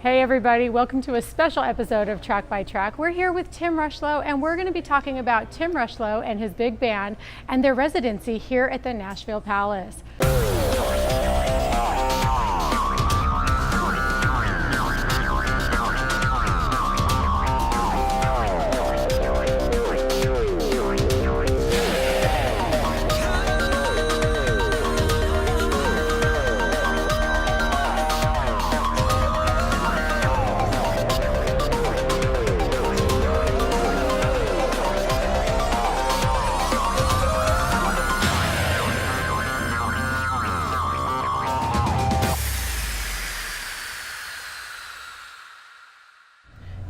Hey everybody, welcome to a special episode of Track by Track. We're here with Tim Rushlow and we're going to be talking about Tim Rushlow and his big band and their residency here at the Nashville Palace.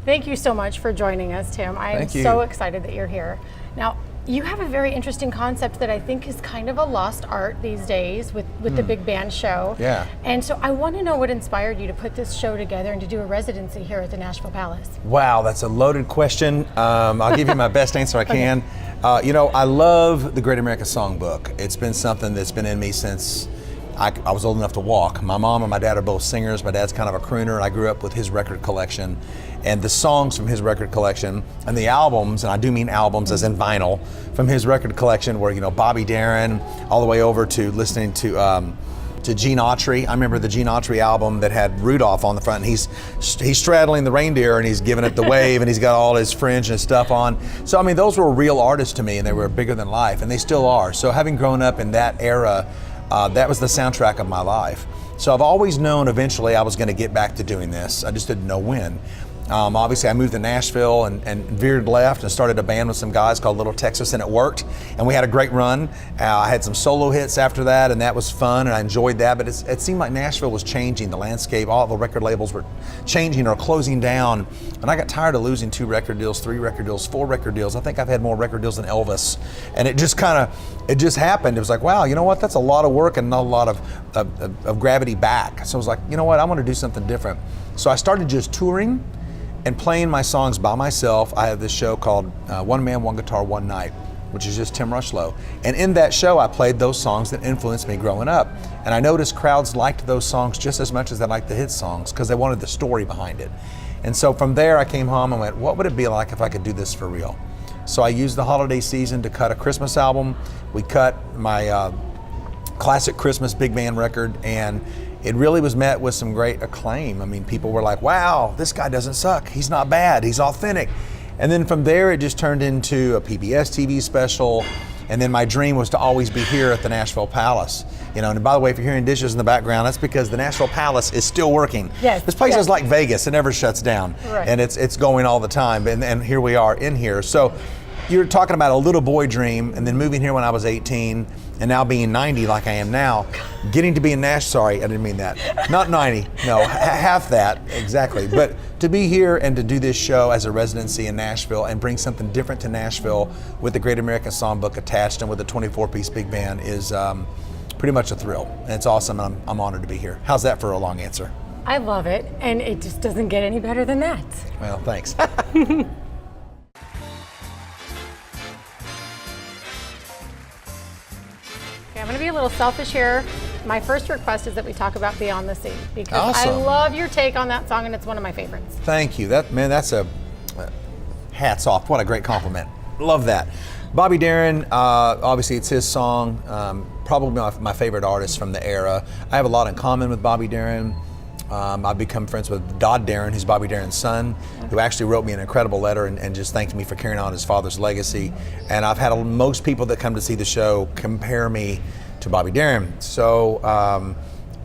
Thank you so much for joining us, Tim. I am so excited that you're here. Now, you have a very interesting concept that I think is kind of a lost art these days with the big band show. Yeah. And so I want to know what inspired you to put this show together and to do a residency here at the Nashville Palace. Wow, that's a loaded question. I'll give you my best answer I can. You know, I love the Great American Songbook. It's been something that's been in me since I was old enough to walk. My mom and my dad are both singers. My dad's kind of a crooner, and I grew up with his record collection. And the songs from his record collection and the albums, and I do mean albums as in vinyl, from his record collection were, you know, Bobby Darin, all the way over to listening to Gene Autry. I remember the Gene Autry album that had Rudolph on the front, and he's straddling the reindeer and he's giving it the wave and he's got all his fringe and stuff on. So I mean, those were real artists to me, and they were bigger than life, and they still are. So having grown up in that era, that was the soundtrack of my life. So I've always known eventually I was going to get back to doing this. I just didn't know when. Obviously, I moved to Nashville and veered left and started a band with some guys called Little Texas, and it worked. And we had a great run. I had some solo hits after that, and that was fun, and I enjoyed that. But it seemed like Nashville was changing. The landscape, all the record labels were changing or closing down. And I got tired of losing 2 record deals, 3 record deals, 4 record deals. I think I've had more record deals than Elvis. And it just happened. It was like, wow, you know what? That's a lot of work and not a lot of gravity back. So I was like, you know what? I want to do something different. So I started just touring and playing my songs by myself. I have this show called One Man, One Guitar, One Night, which is just Tim Rushlow. And in that show, I played those songs that influenced me growing up. And I noticed crowds liked those songs just as much as they liked the hit songs because they wanted the story behind it. And so from there, I came home and went, what would it be like if I could do this for real? So I used the holiday season to cut a Christmas album. We cut my classic Christmas big band record, and it really was met with some great acclaim. I mean, people were like, wow, this guy doesn't suck. He's not bad, he's authentic. And then from there, it just turned into a PBS TV special. And then my dream was to always be here at the Nashville Palace. You know, and by the way, if you're hearing dishes in the background, that's because the Nashville Palace is still working. Yes. This place is like Vegas, it never shuts down. Right. And it's going all the time. And here we are in here. So you're talking about a little boy dream, and then moving here when I was 18, and now being 90 like I am now, getting to be in Nashville, sorry, I didn't mean that. Not 90, no, half that, exactly. But to be here and to do this show as a residency in Nashville and bring something different to Nashville with the Great American Songbook attached and with a 24-piece big band is pretty much a thrill. And it's awesome, and I'm honored to be here. How's that for a long answer? I love it, and it just doesn't get any better than that. Well, thanks. I'm going to be a little selfish here. My first request is that we talk about Beyond the Sea because Awesome. I love your take on that song, and it's one of my favorites. Thank you. That's a hats off. What a great compliment. Love that. Bobby Darin, obviously it's his song. Probably my favorite artist from the era. I have a lot in common with Bobby Darin. I've become friends with Dodd Darin, who's Bobby Darin's son, who actually wrote me an incredible letter and just thanked me for carrying on his father's legacy. And I've had most people that come to see the show compare me to Bobby Darin. So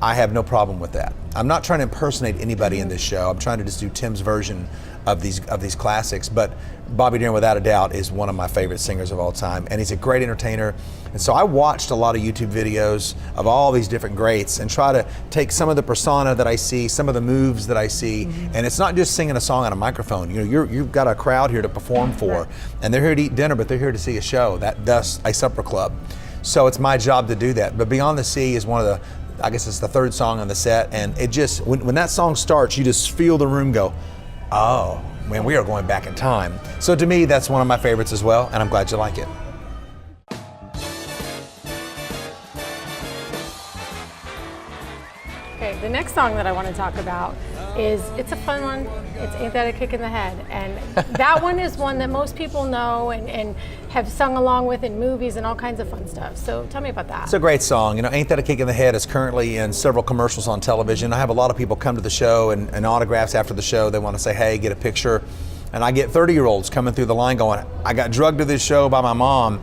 I have no problem with that. I'm not trying to impersonate anybody in this show. I'm trying to just do Tim's version of these classics. But Bobby Darin, without a doubt, is one of my favorite singers of all time, and he's a great entertainer. And so I watched a lot of YouTube videos of all these different greats and try to take some of the persona that I see, some of the moves that I see, and it's not just singing a song on a microphone. You know, you've got a crowd here to perform for, and they're here to eat dinner, but they're here to see a show, thus a supper club. So it's my job to do that. But Beyond the Sea is one of the, I guess it's the third song on the set, and it just, when that song starts, you just feel the room go, oh, man, we are going back in time. So to me, that's one of my favorites as well, and I'm glad you like it. Okay, the next song that I want to talk about is, it's a fun one. It's Ain't That a Kick in the Head. And that one is one that most people know and have sung along with in movies and all kinds of fun stuff. So tell me about that. It's a great song. You know, Ain't That a Kick in the Head is currently in several commercials on television. I have a lot of people come to the show and autographs after the show. They want to say, hey, get a picture. And I get 30-year-olds coming through the line going, I got drugged to this show by my mom.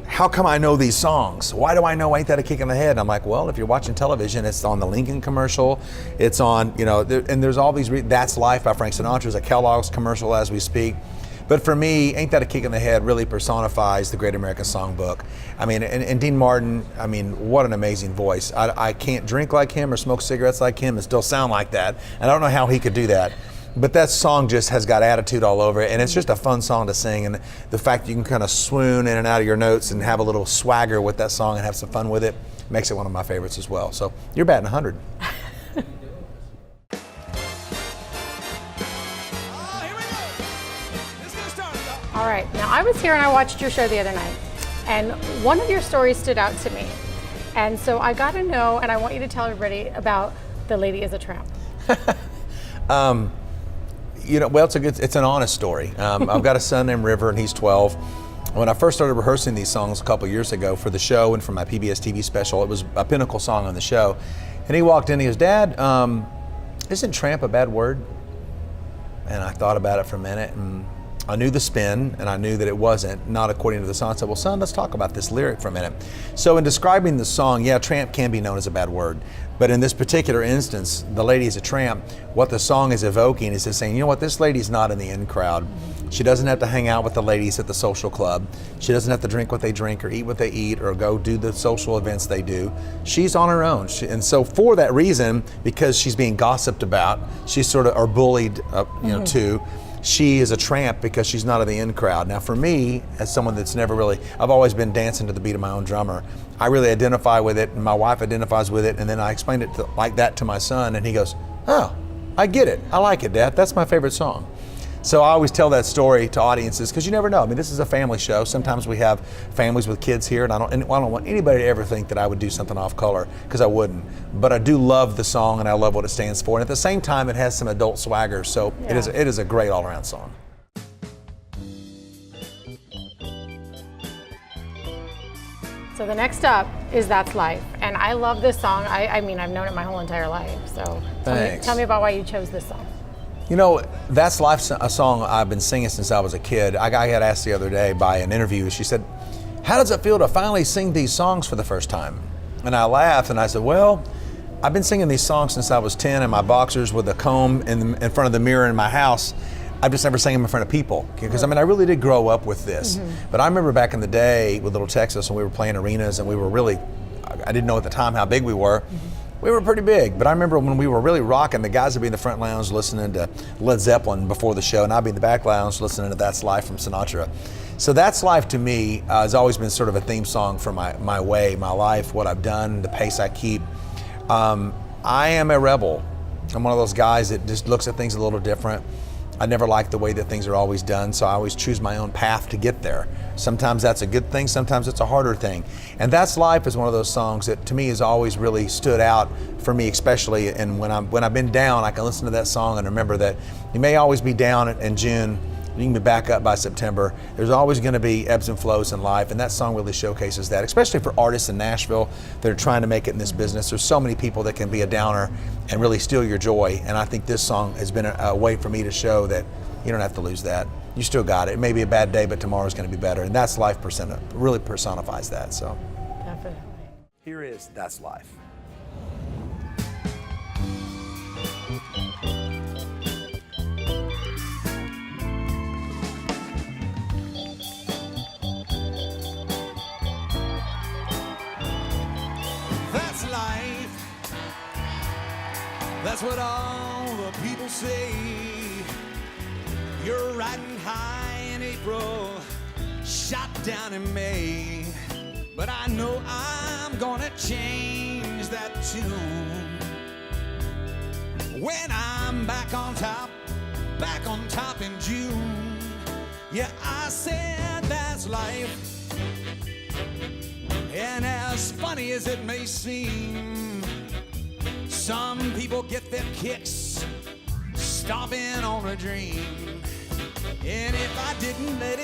How come I know these songs? Why do I know Ain't That a Kick in the Head? And I'm like, well, if you're watching television, it's on the Lincoln commercial. It's on, you know, and there's all these, That's Life by Frank Sinatra is a Kellogg's commercial as we speak. But for me, Ain't That a Kick in the Head really personifies the Great American Songbook. I mean, and Dean Martin, I mean, what an amazing voice. I can't drink like him or smoke cigarettes like him and still sound like that. And I don't know how he could do that. But that song just has got attitude all over it, and it's just a fun song to sing. And the fact that you can kind of swoon in and out of your notes and have a little swagger with that song and have some fun with it makes it one of my favorites as well. So you're batting 100. All right, now I was here and I watched your show the other night, and one of your stories stood out to me. And so I got to know, and I want you to tell everybody about The Lady is a Tramp. You know, well, it's an honest story. I've got a son named River, and he's 12. When I first started rehearsing these songs a couple years ago for the show and for my PBS TV special, it was a pinnacle song on the show. And he walked in and he goes, Dad, isn't tramp a bad word? And I thought about it for a minute, and I knew the spin, and I knew that it wasn't, not according to the song. I said, well, son, let's talk about this lyric for a minute. So in describing the song, yeah, tramp can be known as a bad word. But in this particular instance, The Lady is a Tramp, what the song is evoking is just saying, you know what, this lady's not in the in crowd. She doesn't have to hang out with the ladies at the social club. She doesn't have to drink what they drink or eat what they eat or go do the social events they do. She's on her own. And so for that reason, because she's being gossiped about, she's sort of, or bullied, too, she is a tramp because she's not in the in crowd. Now for me, as someone that's never really, I've always been dancing to the beat of my own drummer. I really identify with it, and my wife identifies with it, and then I explained it like that to my son, and he goes, oh, I get it. I like it, Dad. That's my favorite song. So I always tell that story to audiences because you never know. I mean, this is a family show. Sometimes we have families with kids here, and I don't want anybody to ever think that I would do something off color, because I wouldn't. But I do love the song, and I love what it stands for. And at the same time, it has some adult swagger. So yeah. It is a great all-around song. So the next up is That's Life. And I love this song. I mean, I've known it my whole entire life. So tell me about why you chose this song. You know, That's Life, a song I've been singing since I was a kid. I got asked the other day by an interview, she said, how does it feel to finally sing these songs for the first time? And I laughed and I said, well, I've been singing these songs since I was 10 in my boxers with a comb in front of the mirror in my house. I've just never sang them in front of people. Because I mean, I really did grow up with this. Mm-hmm. But I remember back in the day with Little Texas when we were playing arenas and we were really, I didn't know at the time how big we were. Mm-hmm. We were pretty big, but I remember when we were really rocking, the guys would be in the front lounge listening to Led Zeppelin before the show, and I'd be in the back lounge listening to That's Life from Sinatra. So That's Life to me has always been sort of a theme song for my way, my life, what I've done, the pace I keep. I am a rebel. I'm one of those guys that just looks at things a little different. I never like the way that things are always done, so I always choose my own path to get there. Sometimes that's a good thing, sometimes it's a harder thing. And That's Life is one of those songs that to me has always really stood out for me, especially. And when I've been down, I can listen to that song and remember that you may always be down in June, you can be back up by September. There's always going to be ebbs and flows in life, and that song really showcases that, especially for artists in Nashville that are trying to make it in this business. There's so many people that can be a downer and really steal your joy, and I think this song has been a way for me to show that you don't have to lose that. You still got it. It may be a bad day, but tomorrow's going to be better, and That's Life really personifies that. So, definitely. Here is That's Life. That's what all the people say. You're riding high in April, shot down in May. But I know I'm gonna change that tune when I'm back on top in June. Yeah, I said that's life. And as funny as it may seem, some people get their kicks stomping on a dream. And if I didn't let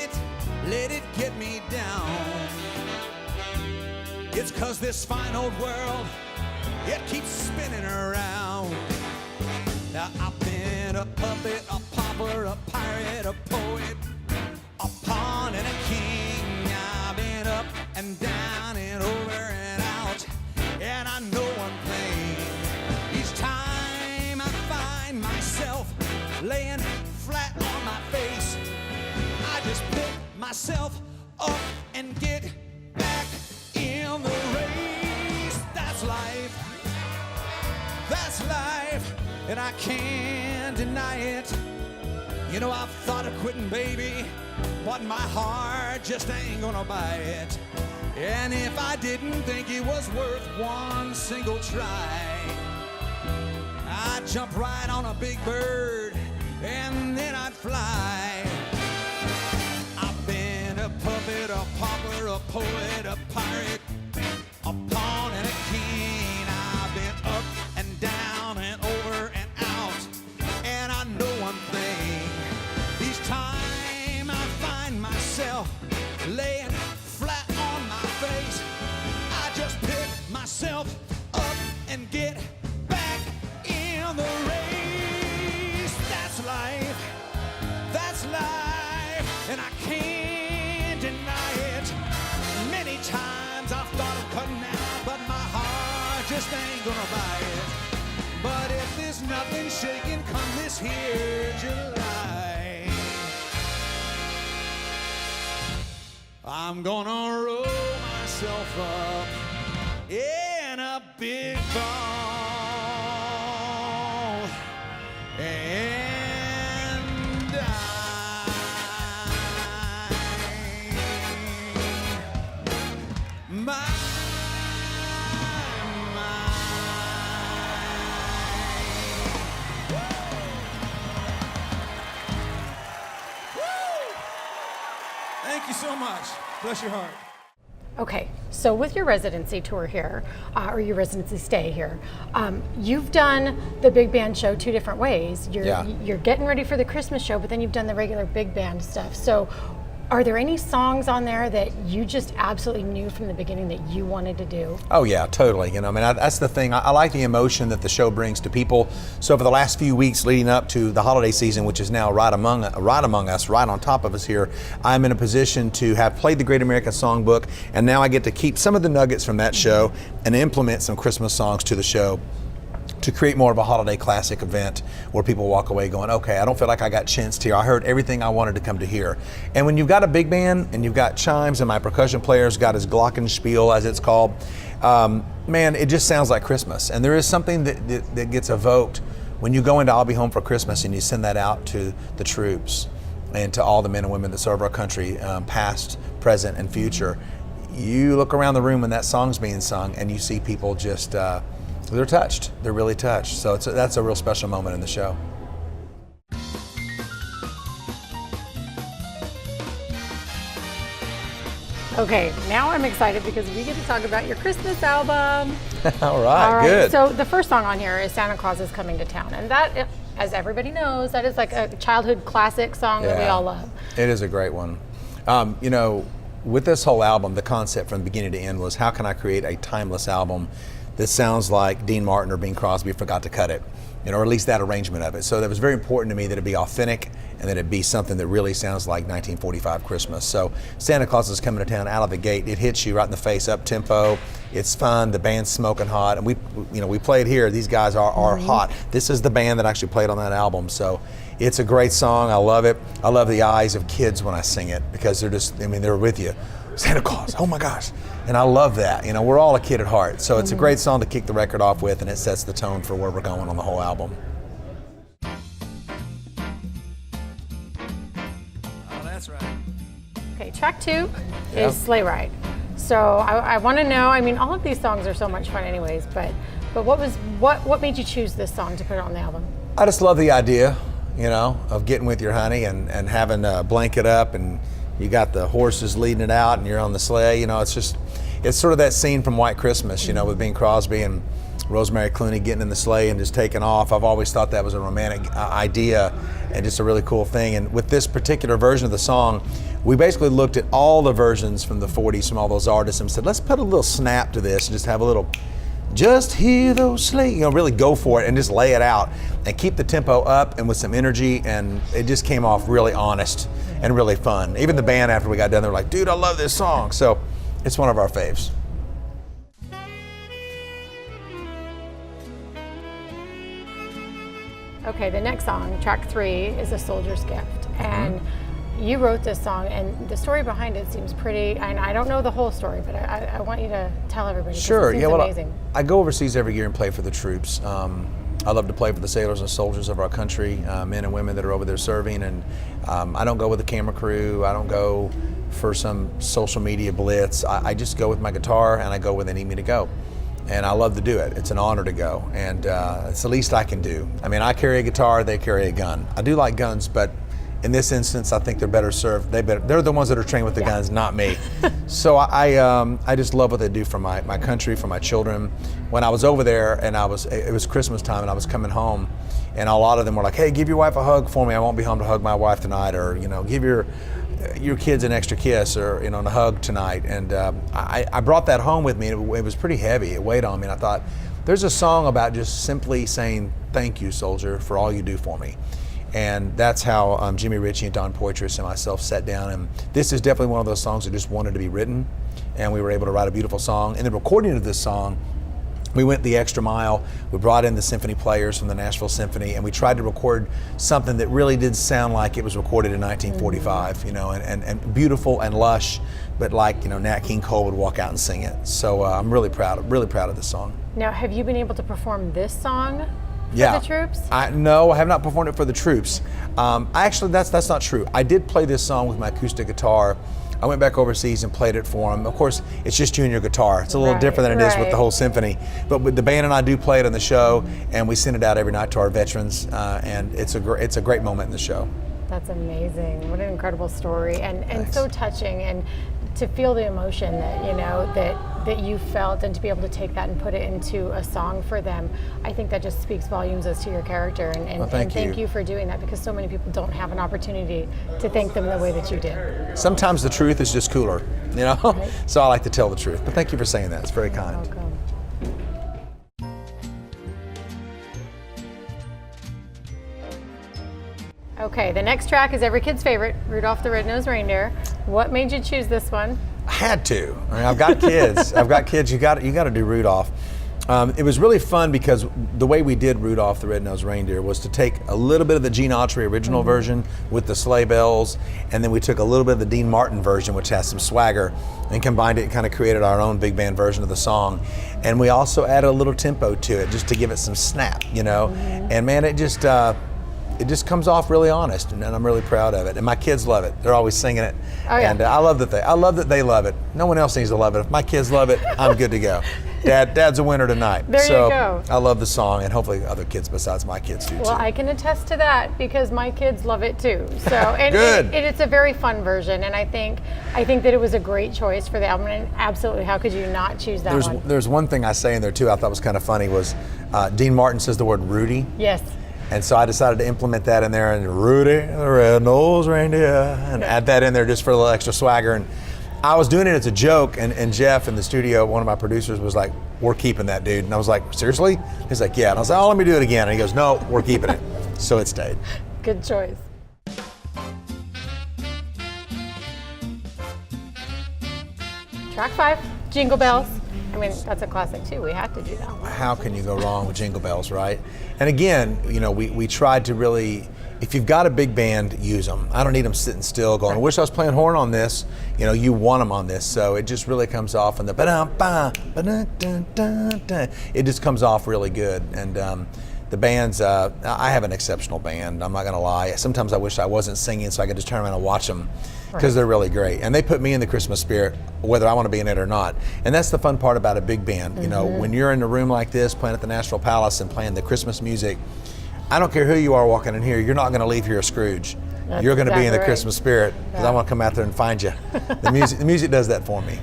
it get me down, it's 'cause this fine old world, it keeps spinning around. Now I've been a puppet, a pauper, a pirate, a poet, a pawn and a king. I've been up and down and over and out, and I know one thing. Each time I find myself laying flat on my face, I just pick myself up and get back in the race. That's life. That's life. And I can't deny it. You know, I've thought of quitting, baby, but my heart just ain't gonna buy it. And if I didn't think it was worth one single try, I'd jump right on a big bird and then I'd fly. I've been a puppet, a pauper, a poet, a pirate, a pawn and a king. I've been up and down and over and out, and I know one thing. Each time I find myself laying flat on my face, I just pick myself up and get back in the race. That's life. That's life. And I can't deny it. Many times I've thought of cutting out, but my heart just ain't gonna buy it. But if there's nothing shaking come this here July, I'm gonna roll myself up in a big ball and die. My Thank you so much. Bless your heart. Okay, so with your residency tour here, or your residency stay here, you've done the big band show 2 different ways. You're getting ready for the Christmas show, but then you've done the regular big band stuff. So are there any songs on there that you just absolutely knew from the beginning that you wanted to do? Oh yeah, totally. You know, I mean, that's the thing. I like the emotion that the show brings to people. So for the last few weeks leading up to the holiday season, which is now right among us, right on top of us here, I'm in a position to have played the Great American Songbook, and now I get to keep some of the nuggets from that show and implement some Christmas songs to the show, to create more of a holiday classic event where people walk away going, okay, I don't feel like I got chinced here. I heard everything I wanted to come to hear. And when you've got a big band and you've got chimes and my percussion player's got his glockenspiel, as it's called, man, it just sounds like Christmas. And there is something that gets evoked when you go into I'll Be Home for Christmas and you send that out to the troops and to all the men and women that serve our country, past, present, and future. You look around the room when that song's being sung and you see people just, they're touched. They're really touched. So that's a real special moment in the show. Okay, now I'm excited because we get to talk about your Christmas album. All right, good. So the first song on here is Santa Claus is Coming to Town. And that, as everybody knows, that is like a childhood classic song that we all love. It is a great one. You know, with this whole album, the concept from beginning to end was, how can I create a timeless album that sounds like Dean Martin or Bing Crosby forgot to cut it, or at least that arrangement of it. So that was very important to me that it be authentic and that it be something that really sounds like 1945 Christmas. So Santa Claus is Coming to Town, out of the gate, it hits you right in the face, up tempo. It's fun. The band's smoking hot, and we played here. These guys are hot. This is the band that actually played on that album. So it's a great song. I love it. I love the eyes of kids when I sing it because they're with you. Santa Claus, oh my gosh. And I love that. You know, we're all a kid at heart. So it's a great song to kick the record off with, and it sets the tone for where we're going on the whole album. Oh, that's right. Okay, track 2 is Sleigh Ride. So I want to know, I mean, all of these songs are so much fun anyways, but what made you choose this song to put it on the album? I just love the idea, of getting with your honey and having a blanket up, and you got the horses leading it out and you're on the sleigh. It's sort of that scene from White Christmas, with Bing Crosby, and Rosemary Clooney getting in the sleigh and just taking off. I've always thought that was a romantic idea and just a really cool thing. And with this particular version of the song, we basically looked at all the versions from the 40s from all those artists and said, let's put a little snap to this and just have a little, just hear those sleigh, really go for it and just lay it out and keep the tempo up and with some energy, and it just came off really honest and really fun. Even the band, after we got done, they were like, dude, I love this song. So it's one of our faves. Okay, the next song, track 3, is A Soldier's Gift. And you wrote this song, and the story behind it seems pretty, and I don't know the whole story, but I want you to tell everybody. Sure, it seems amazing. I go overseas every year and play for the troops. I love to play for the sailors and soldiers of our country, men and women that are over there serving, and I don't go with a camera crew. I don't go for some social media blitz. I just go with my guitar, and I go where they need me to go. And I love to do it. It's an honor to go, and it's the least I can do. I mean, I carry a guitar, they carry a gun. I do like guns, but in this instance, I think they're better served. They're the ones that are trained with the guns, not me. So I just love what they do for my country, for my children. When I was over there, and it was Christmas time, and I was coming home, and a lot of them were like, "Hey, give your wife a hug for me. I won't be home to hug my wife tonight," or give your kids an extra kiss, or and a hug tonight. And I brought that home with me. It was pretty heavy. It weighed on me, and I thought, there's a song about just simply saying thank you, soldier, for all you do for me. And that's how Jimmy Ritchie and Don Poitras and myself sat down, and this is definitely one of those songs that just wanted to be written, and we were able to write a beautiful song. In the recording of this song, we went the extra mile. We brought in the symphony players from the Nashville Symphony, and we tried to record something that really did sound like it was recorded in 1945, and beautiful and lush, but like Nat King Cole would walk out and sing it. So I'm really proud of this song. Now, have you been able to perform this song for the troops? No, I have not performed it for the troops. Actually, that's not true. I did play this song with my acoustic guitar. I went back overseas and played it for them. Of course, it's just you and your guitar. It's a little different than it is with the whole symphony. But with the band and I do play it on the show, and we send it out every night to our veterans, and it's a great moment in the show. That's amazing. What an incredible story, and so touching, and to feel the emotion that you felt, and to be able to take that and put it into a song for them. I think that just speaks volumes as to your character, and thank you for doing that, because so many people don't have an opportunity to thank them the way that you did. Sometimes the truth is just cooler, Right. So I like to tell the truth. But thank you for saying that. It's very kind. Welcome. Okay, the next track is every kid's favorite, Rudolph the Red-Nosed Reindeer. What made you choose this one? I had to. I've got kids. You got to do Rudolph. It was really fun because the way we did Rudolph the Red-Nosed Reindeer was to take a little bit of the Gene Autry original version with the sleigh bells, and then we took a little bit of the Dean Martin version, which has some swagger, and combined it and kind of created our own big band version of the song. And we also added a little tempo to it just to give it some snap, And man, it just comes off really honest, and I'm really proud of it. And my kids love it. They're always singing it. Oh, yeah. And I love that they love it. No one else needs to love it. If my kids love it, I'm good to go. Dad's a winner tonight. There you go. I love the song, and hopefully other kids besides my kids do too. Well, I can attest to that because my kids love it too. So, and Good. It's a very fun version, and I think that it was a great choice for the album. And absolutely, how could you not choose that one? There's one thing I say in there too I thought was kind of funny was Dean Martin says the word Rudy. Yes. And so I decided to implement that in there, and Rudy the Red-Nosed Reindeer, and add that in there just for a little extra swagger. And I was doing it as a joke, and Jeff in the studio, one of my producers, was like, "We're keeping that, dude." And I was like, "Seriously?" He's like, "Yeah." And I was like, "Oh, let me do it again." And he goes, "No, we're keeping it." So it stayed. Good choice. Track 5, Jingle Bells. I mean, that's a classic too. We had to do that one. How can you go wrong with Jingle Bells, right? And again, we tried to really, if you've got a big band, use them. I don't need them sitting still going, "I wish I was playing horn on this." You want them on this. So it just really comes off in the ba-da-ba, ba-da-da-da-da. It just comes off really good. And the bands, I have an exceptional band. I'm not going to lie. Sometimes I wish I wasn't singing so I could just turn around and watch them, because they're really great. And they put me in the Christmas spirit, whether I want to be in it or not. And that's the fun part about a big band. When you're in a room like this, playing at the Nashville Palace and playing the Christmas music, I don't care who you are walking in here, you're not going to leave here a Scrooge. You're going to be in the Christmas spirit, because I want to come out there and find you. The music does that for me.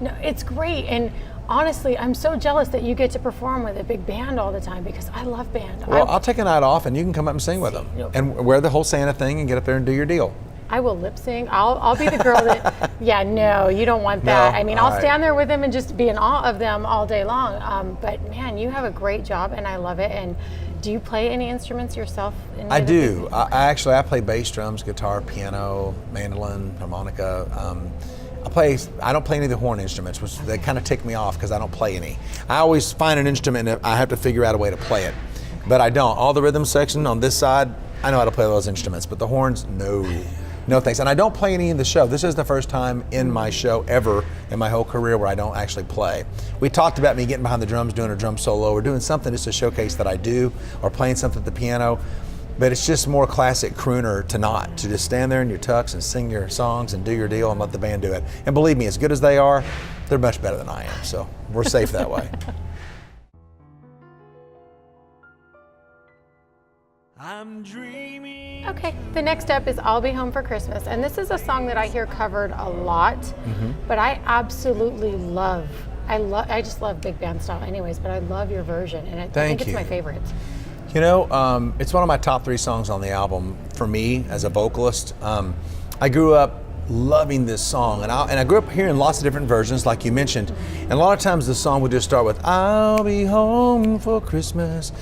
No, it's great. And honestly, I'm so jealous that you get to perform with a big band all the time because I love band. Well, I'll take a night off and you can come up and sing with them and wear the whole Santa thing and get up there and do your deal. I will lip sync. I'll be the girl that, yeah, no, you don't want that. No? I mean, I'll stand there with them and just be in awe of them all day long. But man, you have a great job and I love it. And do you play any instruments yourself? I do. I play bass, drums, guitar, piano, mandolin, harmonica. I don't play any of the horn instruments, which they kind of tick me off because I don't play any. I always find an instrument and I have to figure out a way to play it. But I don't. All the rhythm section on this side, I know how to play those instruments, but the horns, no. No thanks. And I don't play any in the show. This is the first time in my show ever in my whole career where I don't actually play. We talked about me getting behind the drums, doing a drum solo, or doing something just to showcase that I do, or playing something at the piano. But it's just more classic crooner to just stand there in your tux and sing your songs and do your deal and let the band do it. And believe me, as good as they are, they're much better than I am. So we're safe that way. I'm dreaming. Okay, the next up is I'll Be Home for Christmas. And this is a song that I hear covered a lot, but I absolutely love. I just love big band style anyways, but I love your version. And I think it's my favorite. You know, it's one of my top 3 songs on the album for me as a vocalist. I grew up loving this song, and I grew up hearing lots of different versions, like you mentioned. And a lot of times the song would just start with "I'll be home for Christmas."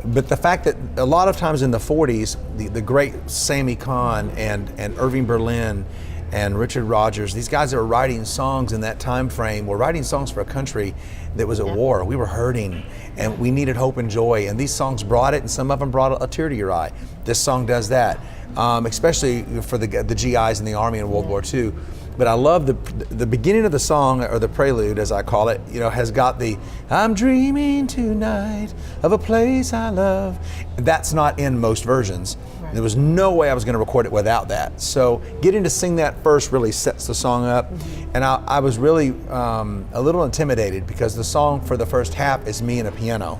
But the fact that a lot of times in the 40s, the great Sammy Cahn and Irving Berlin and Richard Rodgers, these guys that were writing songs in that time frame were writing songs for a country that was at war. We were hurting and we needed hope and joy, and these songs brought it, and some of them brought a tear to your eye. This song does that, especially for the GIs in the Army in World War II. But I love the beginning of the song, or the prelude as I call it, has got the "I'm dreaming tonight of a place I love." That's not in most versions. Right. There was no way I was going to record it without that. So getting to sing that first really sets the song up. And I was really a little intimidated because the song for the first half is me and a piano.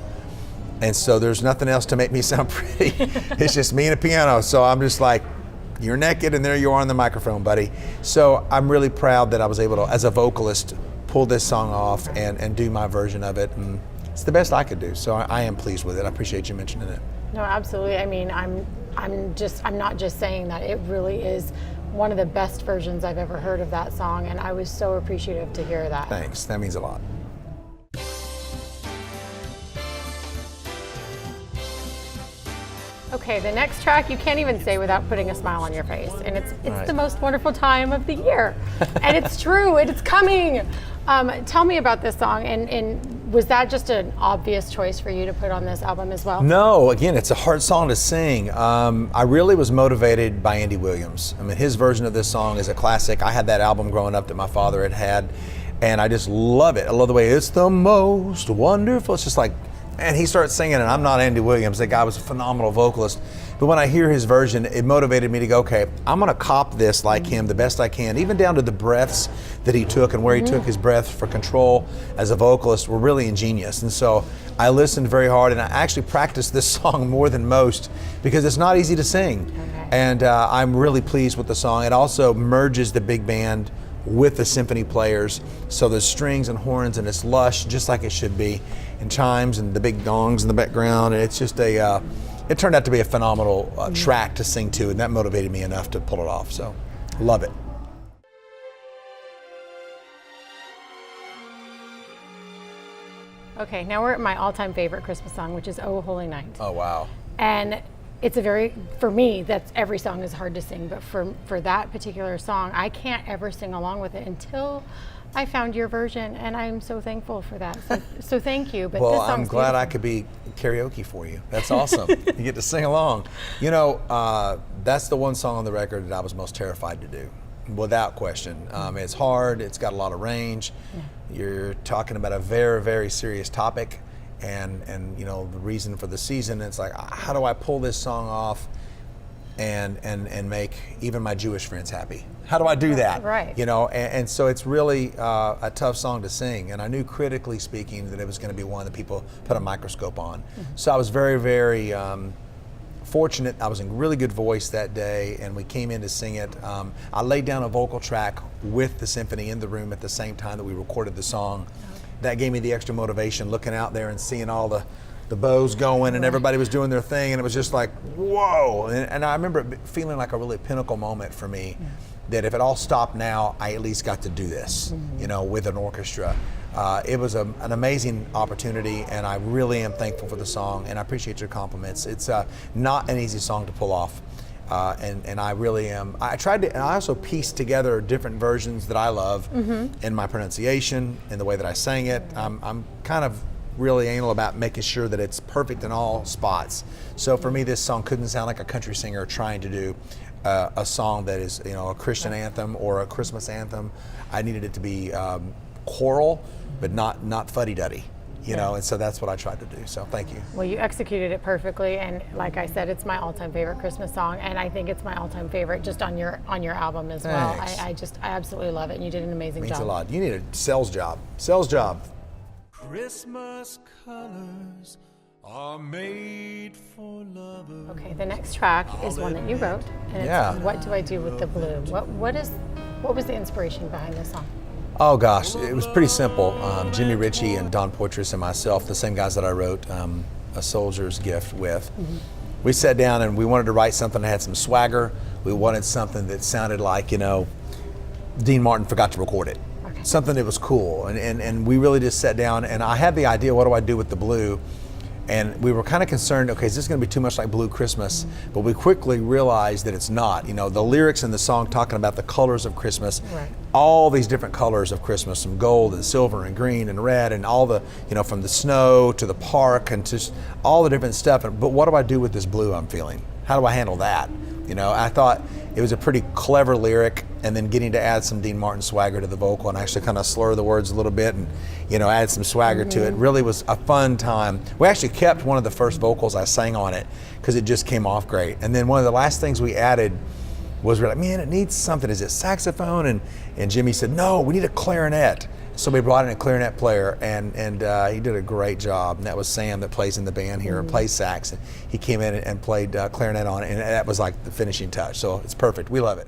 And so there's nothing else to make me sound pretty. It's just me and a piano. So I'm just like, you're naked and there you are on the microphone, buddy. So I'm really proud that I was able to, as a vocalist, pull this song off and do my version of it. And it's the best I could do. So I am pleased with it. I appreciate you mentioning it. No, absolutely. I mean, I'm not just saying that. It really is one of the best versions I've ever heard of that song, and I was so appreciative to hear that. Thanks. That means a lot. Okay, the next track you can't even say without putting a smile on your face, and it's the most wonderful time of the year, and it's true, it's coming. Tell me about this song, and was that just an obvious choice for you to put on this album as well? No, again, it's a hard song to sing. I really was motivated by Andy Williams. I mean, his version of this song is a classic. I had that album growing up that my father had, and I just love it. I love the way it's the most wonderful. It's just like, and he starts singing, and I'm not Andy Williams. That guy was a phenomenal vocalist. But when I hear his version, it motivated me to go, okay, I'm gonna cop this like him the best I can, even down to the breaths that he took and where he took his breath for control as a vocalist were really ingenious. And so I listened very hard, and I actually practiced this song more than most because it's not easy to sing. Okay. And I'm really pleased with the song. It also merges the big band with the symphony players. So there's strings and horns, and it's lush, just like it should be, and chimes and the big gongs in the background. And it's just it turned out to be a phenomenal track to sing to, and that motivated me enough to pull it off. So, love it. Okay, now we're at my all-time favorite Christmas song, which is "Oh Holy Night." Oh, wow. And it's for me, that's every song is hard to sing, but for that particular song, I can't ever sing along with it until I found your version, and I'm so thankful for that. So thank you. But well, this song's I'm glad beautiful. I could be karaoke for you. That's awesome. You get to sing along. You know, that's the one song on the record that I was most terrified to do, without question. It's hard. It's got a lot of range. Yeah. You're talking about a very, very serious topic, and you know the reason for the season. It's like, how do I pull this song off and make even my Jewish friends happy? How do I do that? Right. You know, and so it's really a tough song to sing, and I knew critically speaking that it was going to be one that people put a microscope on. Mm-hmm. So I was very, very fortunate. I was in really good voice that day, and we came in to sing it. I laid down a vocal track with the symphony in the room at the same time that we recorded the song. Okay. that gave me the extra motivation, looking out there and seeing all the bows going and everybody was doing their thing, and it was just like, whoa. And I remember it feeling like a really pinnacle moment for me, that if it all stopped now, I at least got to do this, you know, with an orchestra. It was an amazing opportunity, and I really am thankful for the song, and I appreciate your compliments. It's not an easy song to pull off. And I really am. I tried to, and I also pieced together different versions that I love in my pronunciation, in the way that I sang it. I'm kind of really anal about making sure that it's perfect in all spots. So for me, this song couldn't sound like a country singer trying to do a song that is, you know, a Christian anthem or a Christmas anthem. I needed it to be choral, but not fuddy-duddy. You know, and so that's what I tried to do. So thank you. Well, you executed it perfectly, and like I said, it's my all-time favorite Christmas song, and I think it's my all-time favorite just on your album as well. I absolutely love it, and you did an amazing job. Means a lot. You need a sales job. Sales job. Christmas colors are made for lovers. Okay, the next track is one that you wrote, and it's What Do I Do With the Blue? What was the inspiration behind this song? Oh gosh, it was pretty simple. Jimmy Ritchie and Don Poitras and myself, the same guys that I wrote A Soldier's Gift with, we sat down and we wanted to write something that had some swagger. We wanted something that sounded like, you know, Dean Martin forgot to record it. Okay. Something that was cool. And we really just sat down, and I had the idea, what do I do with the blue? And we were kind of concerned, okay, is this going to be too much like Blue Christmas? But we quickly realized that it's not. You know, the lyrics in the song talking about the colors of Christmas, all these different colors of Christmas, some gold and silver and green and red and all the, you know, from the snow to the park and just all the different stuff. But what do I do with this blue I'm feeling? How do I handle that? You know, I thought it was a pretty clever lyric, and then getting to add some Dean Martin swagger to the vocal and actually kind of slur the words a little bit and, you know, add some swagger to it. Really was a fun time. We actually kept one of the first vocals I sang on it because it just came off great. And then one of the last things we added was, we're like, man, it needs something. Is it saxophone? And Jimmy said, no, we need a clarinet. So we brought in a clarinet player, and he did a great job. And that was Sam, that plays in the band here and plays sax. And he came in and played clarinet on it, and that was like the finishing touch. So it's perfect. We love it.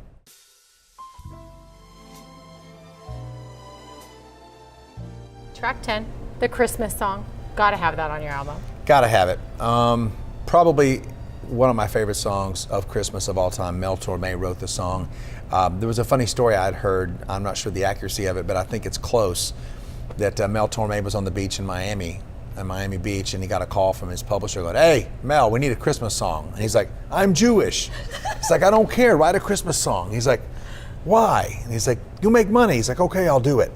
Track 10, the Christmas song. Gotta have that on your album. Gotta have it. Probably one of my favorite songs of Christmas of all time. Mel Torme wrote the song. There was a funny story I'd heard, I'm not sure the accuracy of it, but I think it's close, that Mel Torme was on the beach in Miami Beach, and he got a call from his publisher going, hey, Mel, we need a Christmas song. And he's like, I'm Jewish. He's like, I don't care, write a Christmas song. He's like, why? And he's like, you'll make money. He's like, okay, I'll do it.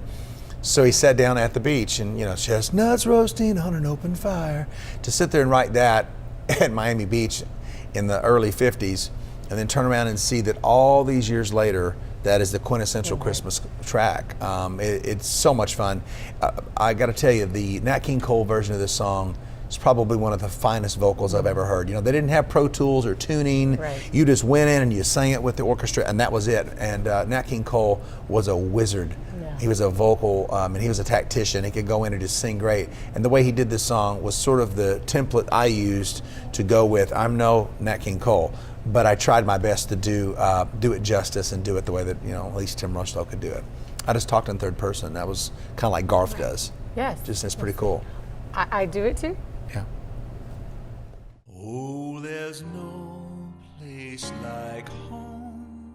So he sat down at the beach and, you know, chestnuts roasting on an open fire, to sit there and write that at Miami Beach in the early 50s, and then turn around and see that all these years later, that is the quintessential Christmas track. It's so much fun. I got to tell you, the Nat King Cole version of this song is probably one of the finest vocals I've ever heard. You know, they didn't have Pro Tools or tuning. You just went in and you sang it with the orchestra, and that was it. And Nat King Cole was a wizard. He was a vocal, and he was a tactician. He could go in and just sing great. And the way he did this song was sort of the template I used to go with. I'm no Nat King Cole, but I tried my best to do it justice and do it the way that, you know, at least Tim Rushlow could do it. I just talked in third person. That was kind of like Garth does. Yes. Just, it's pretty cool. I do it too. Yeah. Oh, there's no place like home.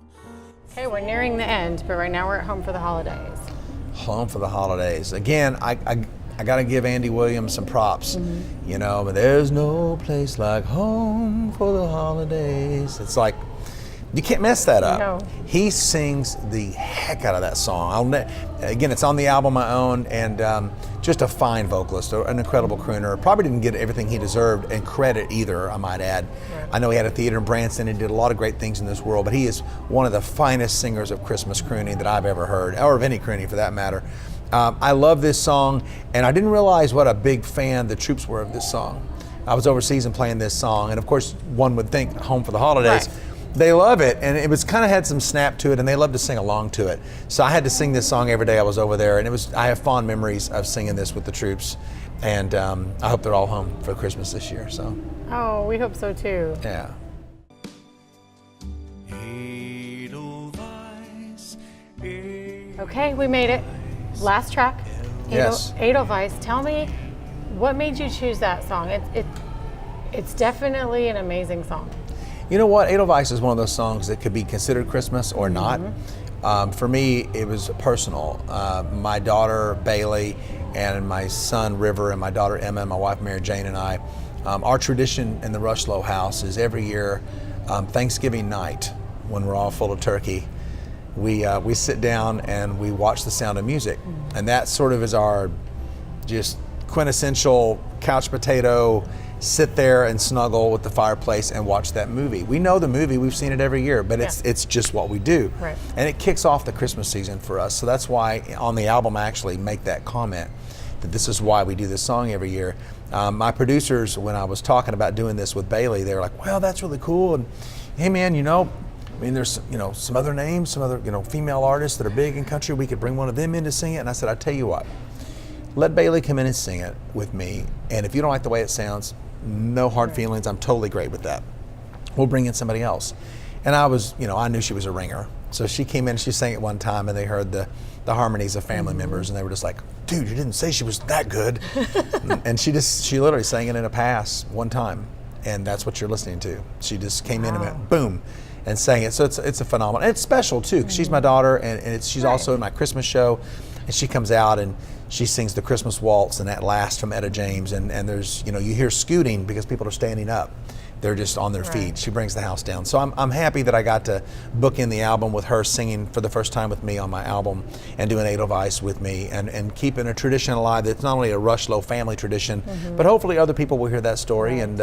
Okay, we're nearing the end, but right now we're at Home for the Holidays. Home for the Holidays. Again, I got to give Andy Williams some props. You know, but there's no place like home for the holidays. It's like, you can't mess that up. No. He sings the heck out of that song. Again, it's on the album I own, and just a fine vocalist, an incredible crooner. Probably didn't get everything he deserved and credit either, I might add. Yeah. I know he had a theater in Branson and did a lot of great things in this world, but he is one of the finest singers of Christmas crooning that I've ever heard, or of any crooning for that matter. I love this song, and I didn't realize what a big fan the troops were of this song. I was overseas and playing this song, and of course, one would think Home for the Holidays. Right. They love it, and it was kind of had some snap to it, and they love to sing along to it. So I had to sing this song every day I was over there, and I have fond memories of singing this with the troops, and I hope they're all home for Christmas this year. So. Oh, we hope so too. Yeah. Okay, we made it. Last track, Yes. Edelweiss, tell me, what made you choose that song? It's definitely an amazing song. You know what? Edelweiss is one of those songs that could be considered Christmas or not. For me, it was personal. My daughter, Bailey, and my son, River, and my daughter, Emma, and my wife, Mary Jane, and I, our tradition in the Rushlow house is every year, Thanksgiving night, when we're all full of turkey, we sit down and we watch The Sound of Music. And that sort of is our just quintessential couch potato, sit there and snuggle with the fireplace and watch that movie. We know the movie, we've seen it every year, but it's just what we do. Right. And it kicks off the Christmas season for us. So that's why on the album I actually make that comment, that this is why we do this song every year. My producers, when I was talking about doing this with Bailey, they were like, well, that's really cool. And hey man, there's some other names, some other female artists that are big in country. We could bring one of them in to sing it. And I said, I tell you what, let Bailey come in and sing it with me. And if you don't like the way it sounds, no hard feelings. I'm totally great with that. We'll bring in somebody else. And I was, I knew she was a ringer. So she came in and she sang it one time and they heard the harmonies of family members and they were just like, dude, you didn't say she was that good. And she literally sang it in a pass one time. And that's what you're listening to. She just came in and went boom and sang it. So it's a phenomenal. And it's special too, because she's my daughter and she's also in my Christmas show. And she comes out and she sings the Christmas waltz and That Last from Etta James. And there's, you hear scooting because people are standing up. They're just on their feet. She brings the house down. So I'm happy that I got to book in the album with her singing for the first time with me on my album and doing Edelweiss with me and keeping a tradition alive that's not only a Rushlow family tradition, but hopefully other people will hear that story and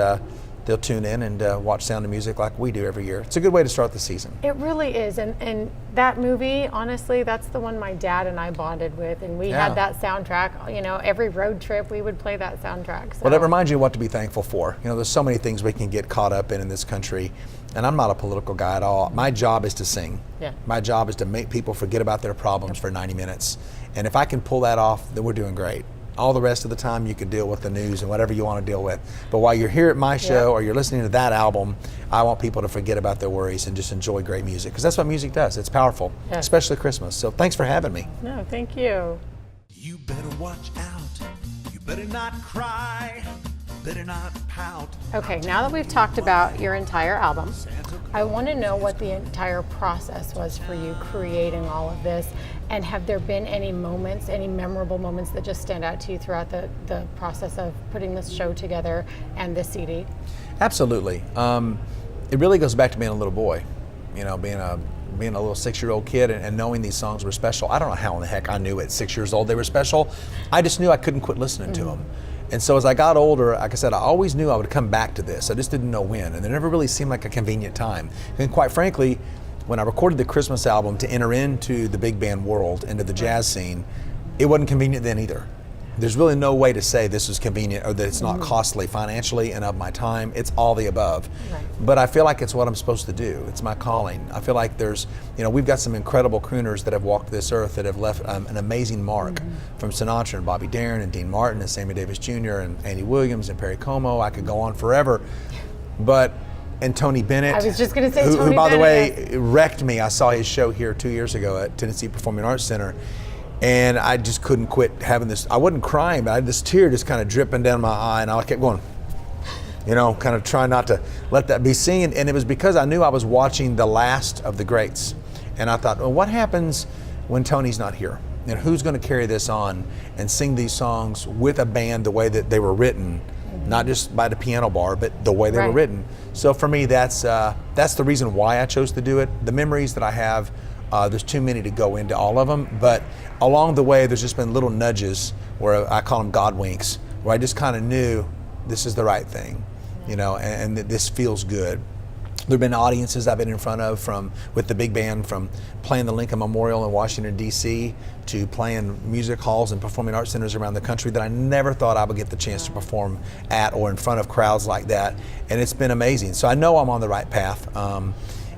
they'll tune in and watch Sound of Music like we do every year. It's a good way to start the season. It really is. And that movie, honestly, that's the one my dad and I bonded with. And we had that soundtrack, every road trip we would play that soundtrack. So. Well, that reminds you what to be thankful for. There's so many things we can get caught up in this country. And I'm not a political guy at all. My job is to sing. Yeah. My job is to make people forget about their problems for 90 minutes. And if I can pull that off, then we're doing great. All the rest of the time you could deal with the news and whatever you want to deal with. But while you're here at my show or you're listening to that album, I want people to forget about their worries and just enjoy great music, because that's what music does. It's powerful, especially Christmas. So thanks for having me. No, thank you. You better watch out. You better not cry. Better not pout. Okay, now that we've talked about your entire album, I want to know what the entire process was for you creating all of this, and have there been any moments, any memorable moments that just stand out to you throughout the process of putting this show together and this CD? Absolutely. It really goes back to being a little boy, being a little 6-year-old kid and knowing these songs were special. I don't know how in the heck I knew at 6 years old they were special. I just knew I couldn't quit listening to them. And so as I got older, like I said, I always knew I would come back to this. I just didn't know when. And there never really seemed like a convenient time. And quite frankly, when I recorded the Christmas album to enter into the big band world, into the jazz scene, it wasn't convenient then either. There's really no way to say this is convenient or that it's not costly financially and of my time. It's all the above. Right. But I feel like it's what I'm supposed to do. It's my calling. I feel like there's, we've got some incredible crooners that have walked this earth that have left an amazing mark, from Sinatra and Bobby Darin and Dean Martin and Sammy Davis Jr. and Andy Williams and Perry Como. I could go on forever. And Tony Bennett. I was just going to say who by the way, wrecked me. I saw his show here 2 years ago at Tennessee Performing Arts Center. And I just couldn't quit having this. I wasn't crying, but I had this tear just kind of dripping down my eye, and I kept going, kind of trying not to let that be seen. And it was because I knew I was watching the last of the greats. And I thought, well, what happens when Tony's not here? And who's going to carry this on and sing these songs with a band the way that they were written, not just by the piano bar, but the way they were written. So for me, that's the reason why I chose to do it. The memories that I have, there's too many to go into all of them, but along the way, there's just been little nudges where I call them God winks, where I just kind of knew this is the right thing, and this feels good. There have been audiences I've been in front of with the big band, from playing the Lincoln Memorial in Washington, D.C., to playing music halls and performing arts centers around the country that I never thought I would get the chance to perform at or in front of crowds like that. And it's been amazing. So I know I'm on the right path.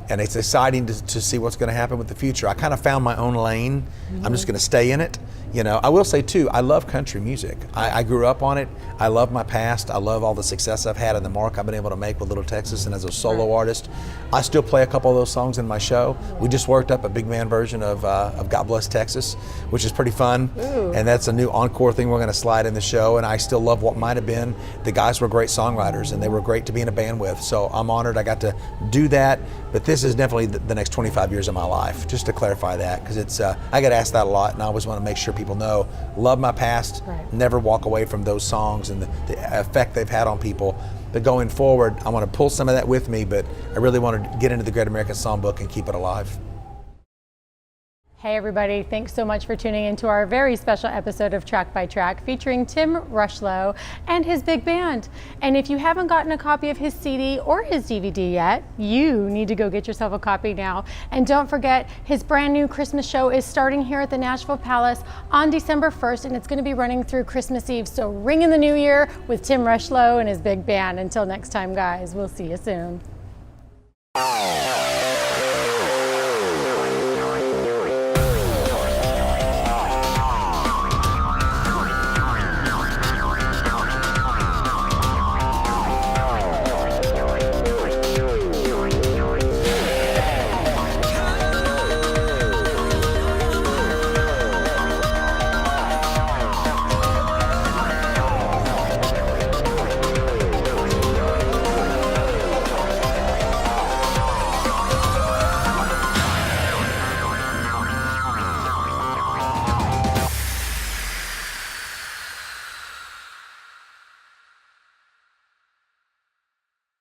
And it's exciting to see what's going to happen with the future. I kind of found my own lane. I'm just going to stay in it, You know, I will say too, I love country music. I grew up on it. I love my past. I love all the success I've had and the mark I've been able to make with Little Texas and as a solo artist. I still play a couple of those songs in my show. We just worked up a big band version of God Bless Texas, which is pretty fun. Ooh. And that's a new encore thing we're going to slide in the show. And I still love what might have been. The guys were great songwriters and they were great to be in a band with. So I'm honored I got to do that. But this is definitely the next 25 years of my life, just to clarify that, because it's I get asked that a lot, and I always want to make sure people know, love my past, never walk away from those songs and the effect they've had on people. But going forward, I want to pull some of that with me, but I really want to get into the Great American Songbook and keep it alive. Hey everybody, thanks so much for tuning into our very special episode of Track by Track featuring Tim Rushlow and his big band. And if you haven't gotten a copy of his CD or his DVD yet, you need to go get yourself a copy now. And don't forget, his brand new Christmas show is starting here at the Nashville Palace on December 1st, and it's going to be running through Christmas Eve. So ring in the new year with Tim Rushlow and his big band. Until next time, guys, we'll see you soon.